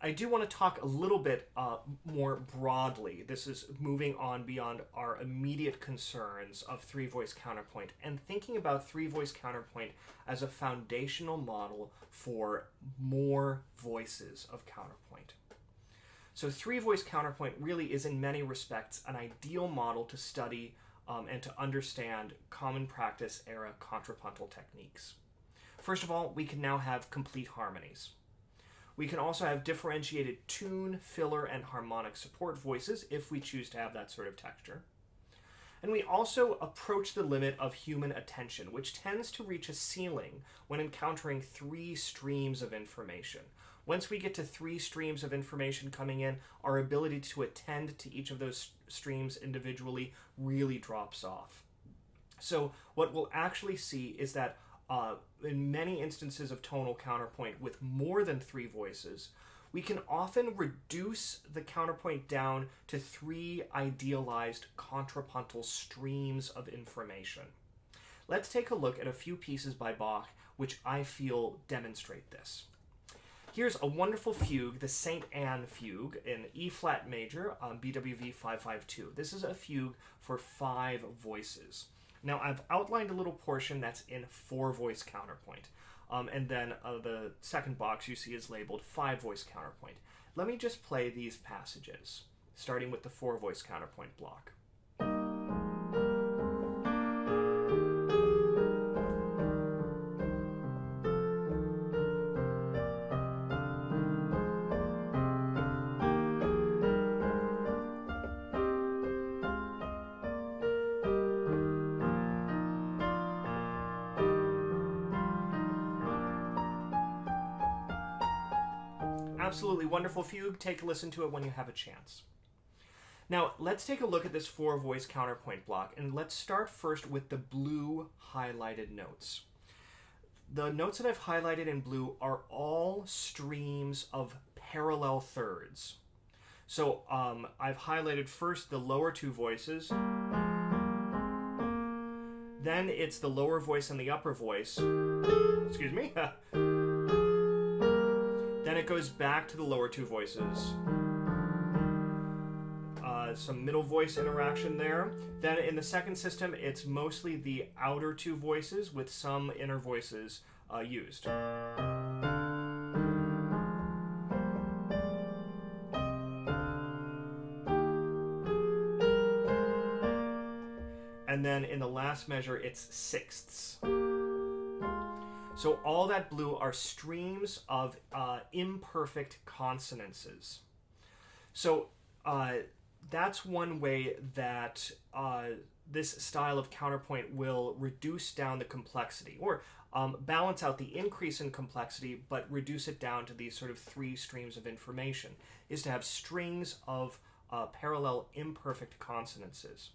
I do want to talk a little bit more broadly. This is moving on beyond our immediate concerns of three-voice counterpoint and thinking about three-voice counterpoint as a foundational model for more voices of counterpoint. So three-voice counterpoint really is in many respects an ideal model to study and to understand common practice era contrapuntal techniques. First of all, we can now have complete harmonies. We can also have differentiated tune, filler, and harmonic support voices if we choose to have that sort of texture. And we also approach the limit of human attention, which tends to reach a ceiling when encountering three streams of information. Once we get to three streams of information coming in, our ability to attend to each of those streams individually really drops off. So what we'll actually see is that in many instances of tonal counterpoint with more than three voices, we can often reduce the counterpoint down to three idealized contrapuntal streams of information. Let's take a look at a few pieces by Bach which I feel demonstrate this. Here's a wonderful fugue, the St. Anne fugue in E-flat major on BWV 552. This is a fugue for 5 voices. Now, I've outlined a little portion that's in 4-voice counterpoint. And then the second box you see is labeled 5-voice counterpoint. Let me just play these passages, starting with the 4-voice counterpoint block. Absolutely wonderful fugue. Take a listen to it when you have a chance. Now, let's take a look at this 4-voice counterpoint block, and let's start first with the blue highlighted notes. The notes that I've highlighted in blue are all streams of parallel thirds. So I've highlighted first the lower 2 voices, then it's the lower voice and the upper voice. Excuse me. Then it goes back to the lower 2 voices. Some middle voice interaction there. Then in the second system, it's mostly the outer 2 voices with some inner voices used. And then in the last measure, it's sixths. So all that blue are streams of imperfect consonances. So that's one way that this style of counterpoint will reduce down the complexity, or balance out the increase in complexity, but reduce it down to these sort of 3 streams of information, is to have strings of parallel imperfect consonances.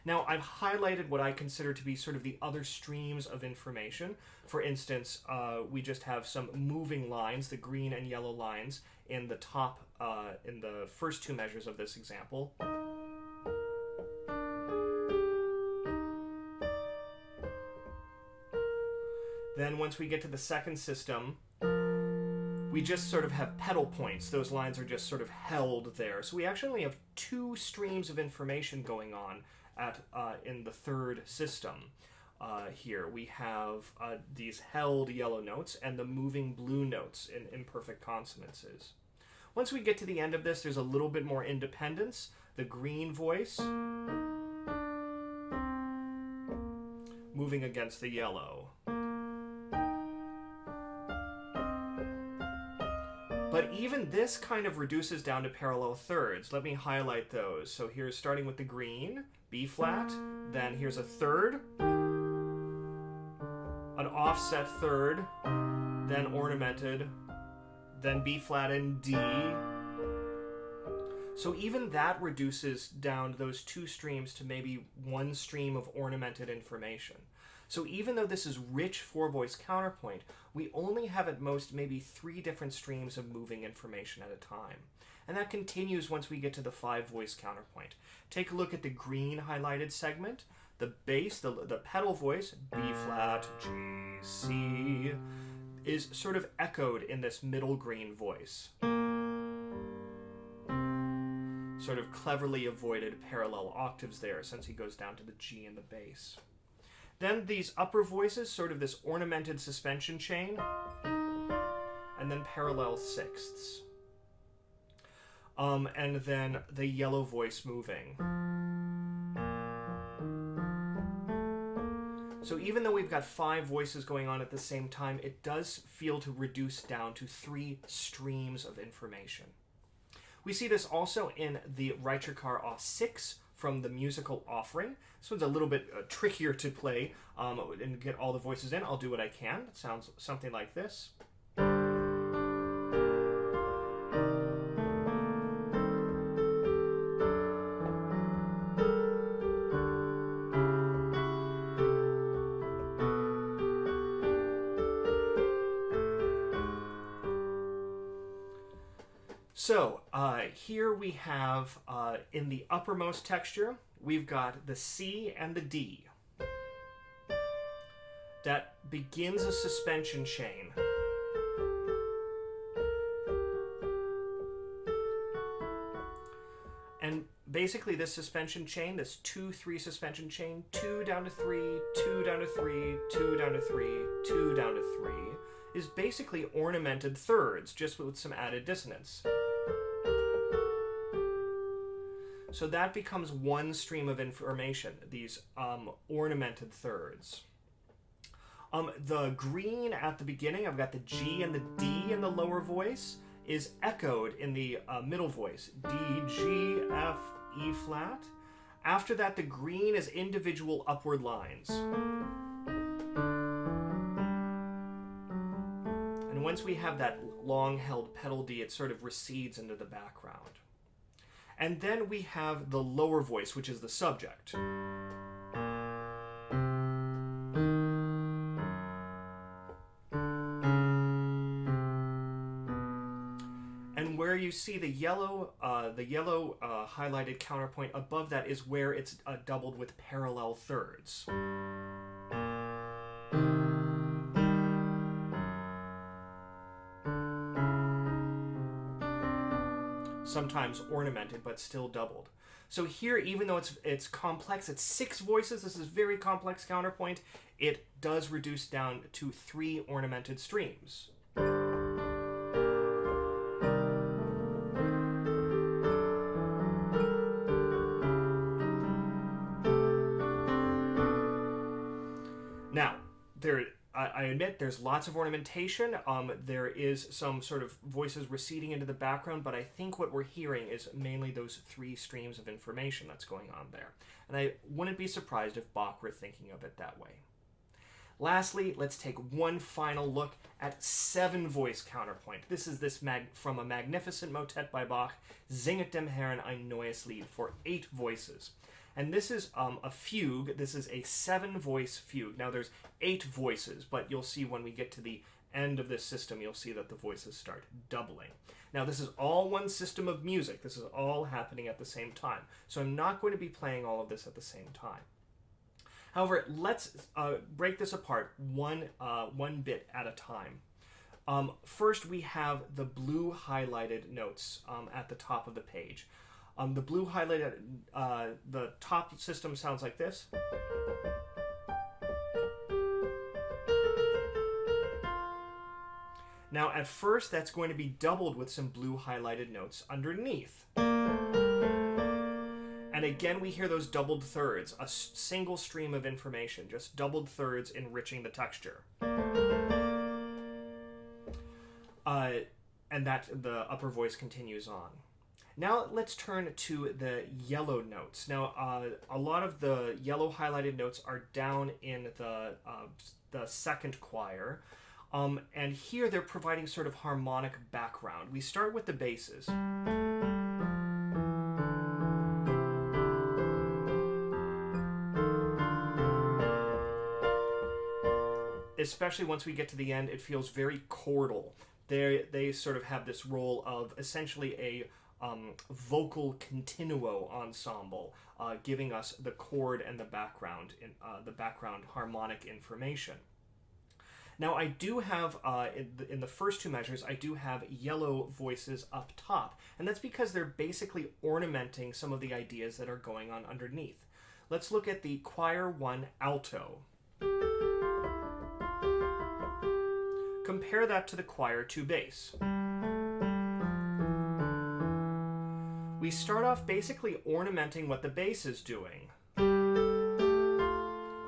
Now, I've highlighted what I consider to be sort of the other streams of information. For instance, we just have some moving lines, the green and yellow lines, in the top, in the first 2 measures of this example. Then once we get to the second system, we just sort of have pedal points. Those lines are just sort of held there. So we actually only have 2 streams of information going on in the third system. Here we have these held yellow notes and the moving blue notes in imperfect consonances. Once we get to the end of this, there's a little bit more independence. The green voice moving against the yellow. But even this kind of reduces down to parallel thirds. Let me highlight those. So here's starting with the green, B flat, then here's a third, an offset third, then ornamented, then B flat and D. So even that reduces down those 2 streams to maybe 1 stream of ornamented information. So even though this is rich 4-voice counterpoint, we only have at most maybe 3 different streams of moving information at a time. And that continues once we get to the 5-voice counterpoint. Take a look at the green highlighted segment. The bass, the pedal voice, B flat, G, C, is sort of echoed in this middle green voice. sort of cleverly avoided parallel octaves there, since he goes down to the G and the bass. Then these upper voices, sort of this ornamented suspension chain, and then parallel sixths. And then the yellow voice moving. So even though we've got 5 voices going on at the same time, it does feel to reduce down to 3 streams of information. We see this also in the Reicherkar Auf6 from the musical Offering. This one's a little bit trickier to play and get all the voices in. I'll do what I can. It sounds something like this. So here we have, in the uppermost texture, we've got the C and the D. That begins a suspension chain. And basically this suspension chain, this 2-3 suspension chain, 2 down to 3, 2 down to 3, 2 down to 3, 2 down to 3, is basically ornamented thirds, just with some added dissonance. So that becomes one stream of information, these ornamented thirds. The green at the beginning, I've got the G and the D in the lower voice, is echoed in the middle voice. D, G, F, E flat. After that, the green is individual upward lines. And once we have that long-held pedal D, it sort of recedes into the background. And then we have the lower voice, which is the subject. And where you see the yellow highlighted counterpoint above that is where it's doubled with parallel thirds. Sometimes ornamented, but still doubled. So here, even though it's complex, it's 6 voices, this is very complex counterpoint, it does reduce down to 3 ornamented streams. Now, I admit there's lots of ornamentation. There is some sort of voices receding into the background, but I think what we're hearing is mainly those 3 streams of information that's going on there. And I wouldn't be surprised if Bach were thinking of it that way. Lastly, let's take one final look at 7-voice counterpoint. This is from a magnificent motet by Bach, Singet dem Herrn ein neues Lied, for 8 voices. And this is a fugue. This is a 7-voice fugue. Now there's 8 voices, but you'll see when we get to the end of this system, you'll see that the voices start doubling. Now this is all one system of music. This is all happening at the same time. So I'm not going to be playing all of this at the same time. However, let's break this apart one bit at a time. First, we have the blue highlighted notes at the top of the page. The blue highlighted, the top system sounds like this. Now at first that's going to be doubled with some blue highlighted notes underneath. And again we hear those doubled thirds, a single stream of information, just doubled thirds enriching the texture. And that the upper voice continues on. Now let's turn to the yellow notes. Now a lot of the yellow highlighted notes are down in the second choir, and here they're providing sort of harmonic background. We start with the basses. Especially once we get to the end, it feels very chordal. They sort of have this role of essentially a vocal continuo ensemble, giving us the chord and the background harmonic information. Now I do have, in the first two measures, I do have yellow voices up top, and that's because they're basically ornamenting some of the ideas that are going on underneath. Let's look at the choir 1 alto. Compare that to the choir 2 bass. We start off basically ornamenting what the bass is doing.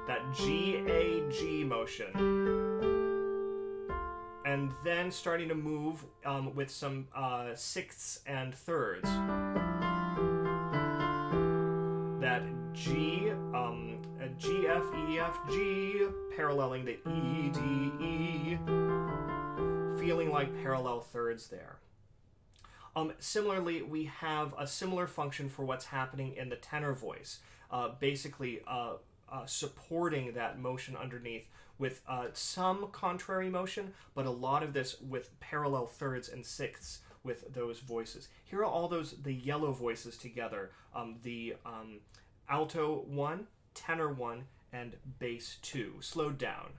That G-A-G motion. And then starting to move with some sixths and thirds. That G, G, F, E, F, G, paralleling the E, D, E, feeling like parallel thirds there. Similarly, we have a similar function for what's happening in the tenor voice, basically supporting that motion underneath with some contrary motion, but a lot of this with parallel thirds and sixths with those voices. Here are all the yellow voices together, the alto 1, tenor 1, and bass 2, slowed down.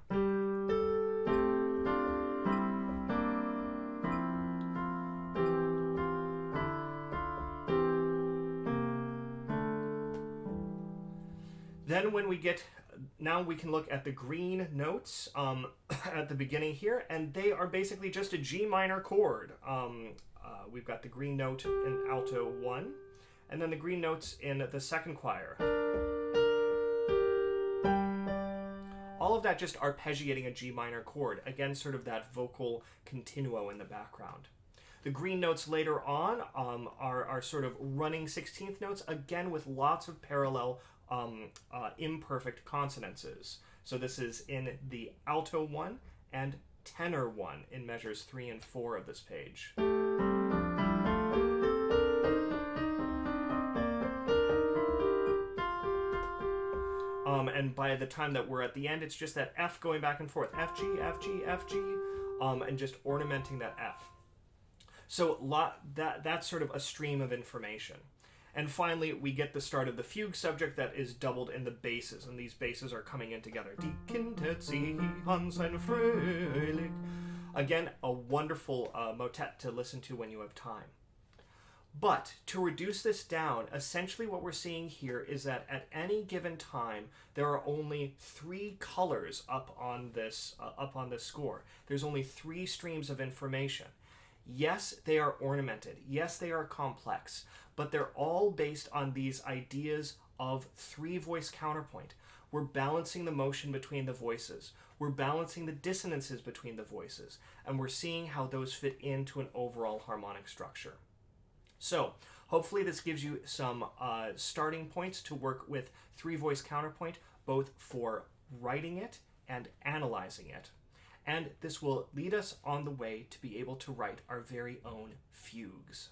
Then when we get, now we can look at the green notes at the beginning here, and they are basically just a G minor chord. We've got the green note in alto 1, and then the green notes in the second choir. All of that just arpeggiating a G minor chord, again sort of that vocal continuo in the background. The green notes later on are sort of running 16th notes, again with lots of parallel imperfect consonances. So this is in the alto 1 and tenor 1 in measures 3 and 4 of this page. And by the time that we're at the end, it's just that F going back and forth. F, G, F, G, F, G, and just ornamenting that F. So that's sort of a stream of information. And finally, we get the start of the fugue subject that is doubled in the basses, and these basses are coming in together. Again, a wonderful motet to listen to when you have time. But to reduce this down, essentially what we're seeing here is that at any given time, there are only 3 colors up on this score. There's only 3 streams of information. Yes, they are ornamented. Yes, they are complex, but they're all based on these ideas of 3-voice counterpoint. We're balancing the motion between the voices. We're balancing the dissonances between the voices, and we're seeing how those fit into an overall harmonic structure. So, hopefully this gives you some starting points to work with 3-voice counterpoint, both for writing it and analyzing it. And this will lead us on the way to be able to write our very own fugues.